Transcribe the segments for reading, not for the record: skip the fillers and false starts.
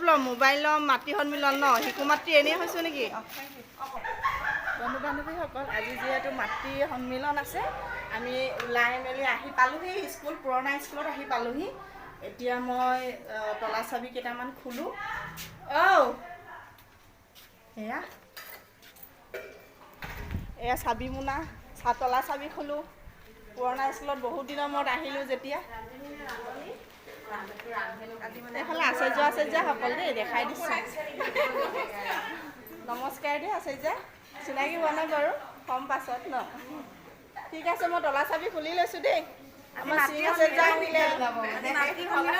ল'ম মোবাইল ল'ম মাতৃ সন্মিলন ন শিশু মাতৃ এনেই হৈছোঁ নেকি বন্ধু বান্ধৱীসকল আজি যিহেতু মাতৃ সন্মিলন আছে আমি ওলাই মেলি আহি পালোহি স্কুল পুৰণা স্কুলত আহি পালোহি এতিয়া মই তলা চাবি কেইটামান খুলোঁ এয়া চাবি মোনা তলা চাবি খুলোঁ পুৰণা স্কুলত বহুত দিনৰ মূৰত আহিলোঁ যেতিয়া এইফালে আচাৰ্যসকল দেই দেখাই দিছোঁ নমস্কাৰ দেই আচাৰ্য চিনাকি হোৱা নাই বাৰু কম পাছত ন ঠিক আছে মই তলা চাবি খুলি লৈছোঁ দেই আমাৰ চিং আচাৰ্য আহিলে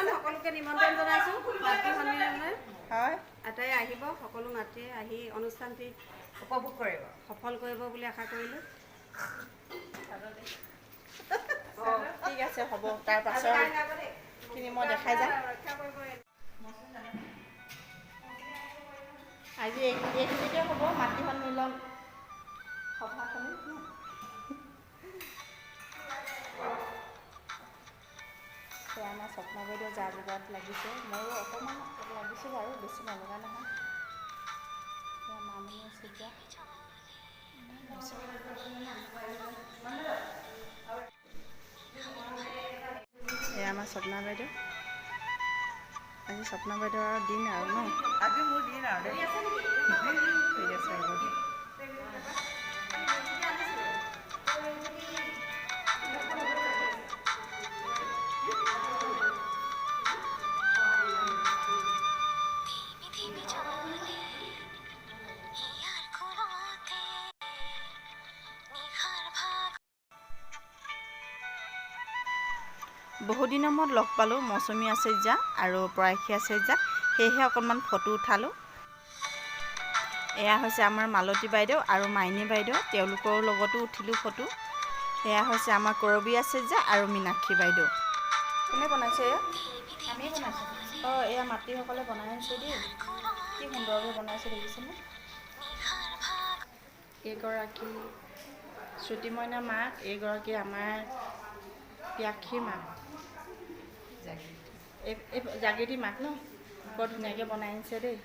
সকলোকে নিমন্ত্ৰণ জনাইছোঁ মাতৃ সন্মিলনলৈ হয় আটাই আহিব সকলো মাতৃয়ে আহি অনুষ্ঠানটি উপভোগ কৰিব সফল কৰিব বুলি আশা কৰিলোঁ ঠিক আছে হ'ব তাৰ পাছৰখিনি মই দেখাই যাম আজি এইখিনিতে হ'ব মাতৃ সন্মিলন সভাখনি সেয়া আমাৰ স্বপ্ন বাইদেউ যা যোগাত লাগিছে ময়ো অকণমান লাগিছোঁ বাৰু বেছি নলগা নহয় সেয়া মামনি আচাৰ্য এয়া আমাৰ স্বপ্না বাইদেউ আজি স্বপ্না বাইদেউৰ দিন আৰু ন আজি মোৰ দিন আৰু ঠিক আছে হ'ব দিয়ক বহুদিনৰ মূৰত লগ পালোঁ মৌচুমী আচাৰ্য আৰু পৰাশী আচাৰ্যাক সেয়েহে অকণমান ফটো উঠালোঁ এয়া হৈছে আমাৰ মালতী বাইদেউ আৰু মাইনী বাইদেউ তেওঁলোকৰ লগতো উঠিলোঁ ফটো এয়া হৈছে আমাৰ কৰবী আচাৰ্য আৰু মীনাক্ষী বাইদেউ কোনে বনাইছে এয়া আমি বনাইছোঁ এয়া মাতৃসকলে বনাই আছে দেই কি সুন্দৰকৈ বনাইছে দেখিছেনে এইগৰাকী শ্ৰুতি মইনা মাক এইগৰাকী আমাৰ পিয়াক্ষী মাক এই জাগৃতি মাক ন বৰ ধুনীয়াকৈ বনাই আনিছে দেই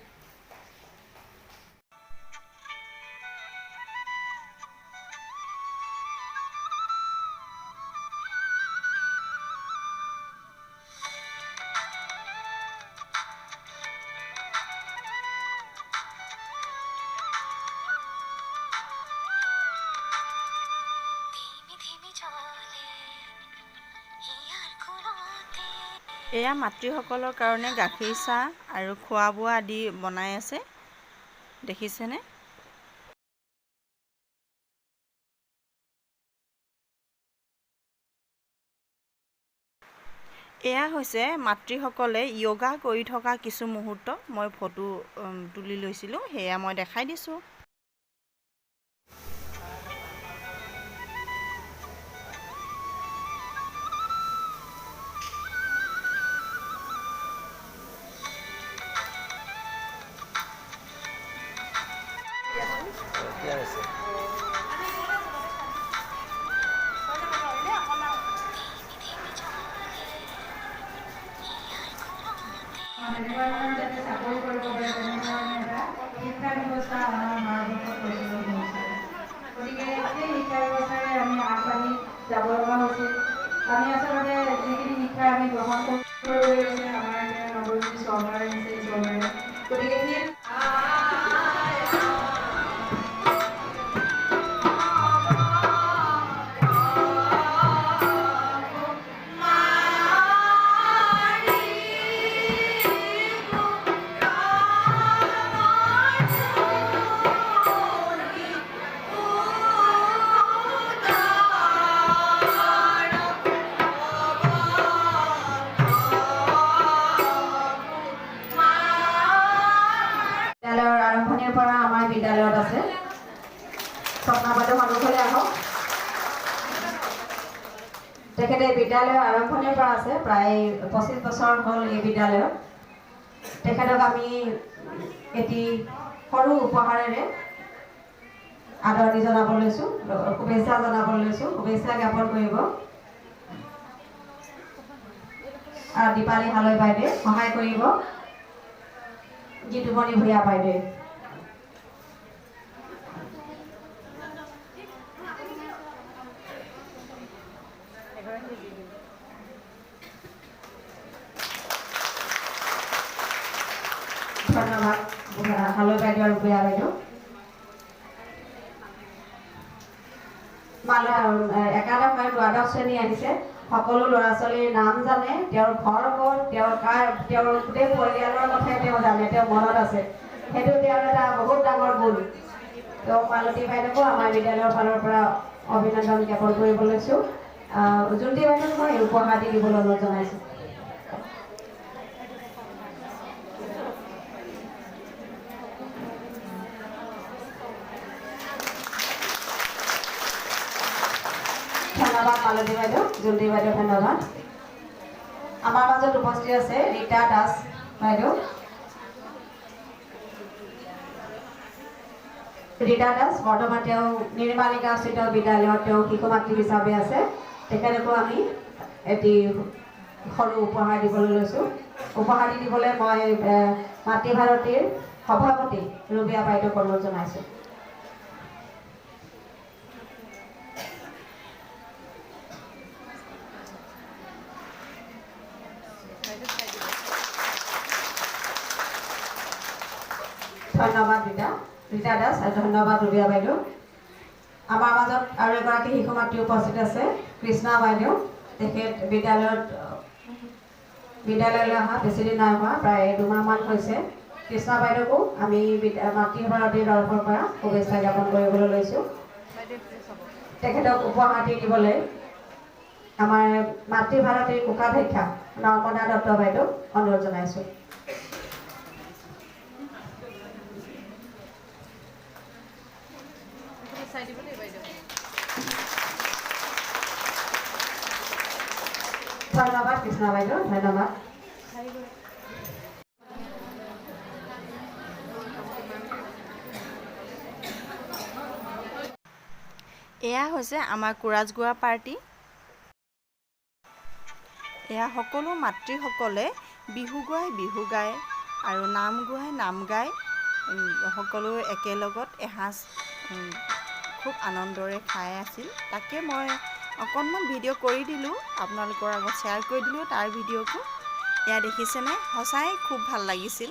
এয়া মাতৃসকলৰ কাৰণে গাখীৰ চাহ আৰু খোৱা বোৱা আদি বনাই আছে দেখিছেনে এয়া হৈছে মাতৃসকলে য়োগা কৰি থকা কিছু মুহূৰ্ত মই ফটো তুলি লৈছিলোঁ সেয়া মই দেখাই দিছোঁ চাকৰি কৰিব পাৰে তেনেধৰণে এটা শিক্ষা ব্যৱস্থা আমাৰ ভাৰতবৰ্ষত প্ৰচলিত হৈছে গতিকে সেই শিক্ষা ব্যৱস্থাৰে আমি আগবাঢ়ি যাব লগা হৈছিল আমি আচলতে যিখিনি শিক্ষা আমি গ্ৰহণ কৰিবলৈ লৈছে আমাৰ নৱজ্যোতি চৰকাৰ আহিছে চৰকাৰে গতিকে সেই বিদ্যালয়ত আছে স্বপ্না বাইদেউ সন্মুখলৈ আহক তেখেতে বিদ্যালয়ৰ আৰম্ভণিৰ পৰা আছে প্ৰায় 25 বছৰ হ'ল এই বিদ্যালয়ত তেখেতক আমি এটি সৰু উপহাৰেৰে আদৰণি জনাব লৈছোঁ শুভেচ্ছা জনাব লৈছোঁ শুভেচ্ছা জ্ঞাপন কৰিব দীপালী হালৈ বাইদেৱে সহায় কৰিব জিতুমণি ভূঞা বাইদেৱে। ধন্যবাদ হালৈ বাইদেউ আৰু ভূঞা বাইদেউ। একাদশ আৰু দ্বাদশ শ্ৰেণী আহিছে, সকলো ল'ৰা ছোৱালীৰ নাম জানে, তেওঁৰ ঘৰ ক'ত, তেওঁৰ গোটেই পৰিয়ালৰ কথাই তেওঁ জানে, তেওঁ মনত আছে, সেইটো তেওঁৰ এটা বহুত ডাঙৰ গুণ। তেওঁ মালতী বাইদেউকো আমাৰ বিদ্যালয়ৰ ফালৰ পৰা অভিনন্দন জ্ঞাপন কৰিব লৈছোঁ। জোনটি বাইদেউক মই উপহাৰ দি দিবলৈ অনুৰোধ জনাইছোঁ। ধন্যবাদ মালতী বাইদেউ, জোনটি বাইদেউ ধন্যবাদ। আমাৰ মাজত উপস্থিত আছে ৰীতা দাস বাইদেউ। ৰীতা দাস বৰ্তমান তেওঁ নিৰ্মালিকাস্থিত বিদ্যালয়ত তেওঁ শিশু মাতৃ হিচাপে আছে। তেখেতকো আমি এটি সৰু উপহাৰ দিবলৈ লৈছোঁ। উপহাৰ দি দিবলৈ মই মাতৃভাৰতীৰ সভাপতি ৰবীয়া বাইদেউক অনুৰোধ জনাইছোঁ। ধন্যবাদ ৰীতা দাস, ধন্যবাদ ৰবীয়া বাইদেউ। আমাৰ মাজত আৰু এগৰাকী শিশু মাতৃ উপস্থিত আছে কৃষ্ণা বাইদেউ। তেখেত বিদ্যালয়লৈ অহা বেছিদিন নাই হোৱা, প্ৰায় 2 মাহমান হৈছে। কৃষ্ণা বাইদেউকো আমি মাতৃভাৰতীৰ তৰফৰ পৰা শুভেচ্ছা জ্ঞাপন কৰিবলৈ লৈছোঁ। তেখেতক উপহাৰ দি দিবলৈ আমাৰ মাতৃভাৰতীৰ কোষাধ্যক্ষা নৰ্মদা দত্ত বাইদেউক অনুৰোধ জনাইছোঁ। ধন্যবাদ কৃষ্ণা বাইদেউ, ধন্যবাদ। এয়া হৈছে আমাৰ কোৰাছ গোৱা পাৰ্টি। এয়া সকলো মাতৃসকলে বিহু গায় আৰু নাম গায় সকলো একেলগত এসাঁজ খুব আনন্দৰে খাই আছিল। তাকে মই অকণমান ভিডিঅ' কৰি দিলোঁ, আপোনালোকৰ আগত শ্বেয়াৰ কৰি দিলোঁ তাৰ ভিডিঅ'টো। এয়া দেখিছেনে, সঁচাই খুব ভাল লাগিছিল।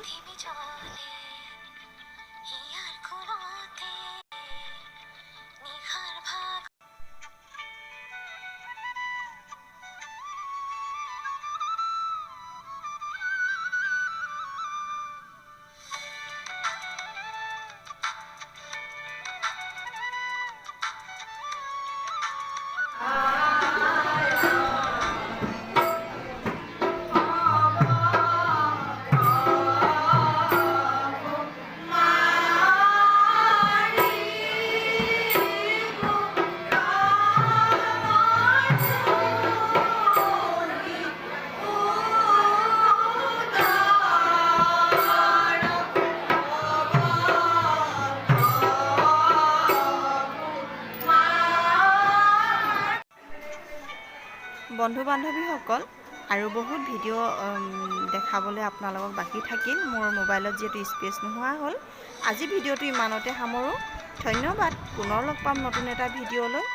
বন্ধু বান্ধৱীসকল, আৰু বহুত ভিডিঅ' দেখাবলৈ আপোনালোকক বাকী থাকিল। মোৰ মোবাইলত যিহেতু স্পেচ নোহোৱা হ'ল, আজি ভিডিঅ'টো ইমানতে সামৰোঁ। ধন্যবাদ। পুনৰ লগ পাম নতুন এটা ভিডিঅ'লৈ।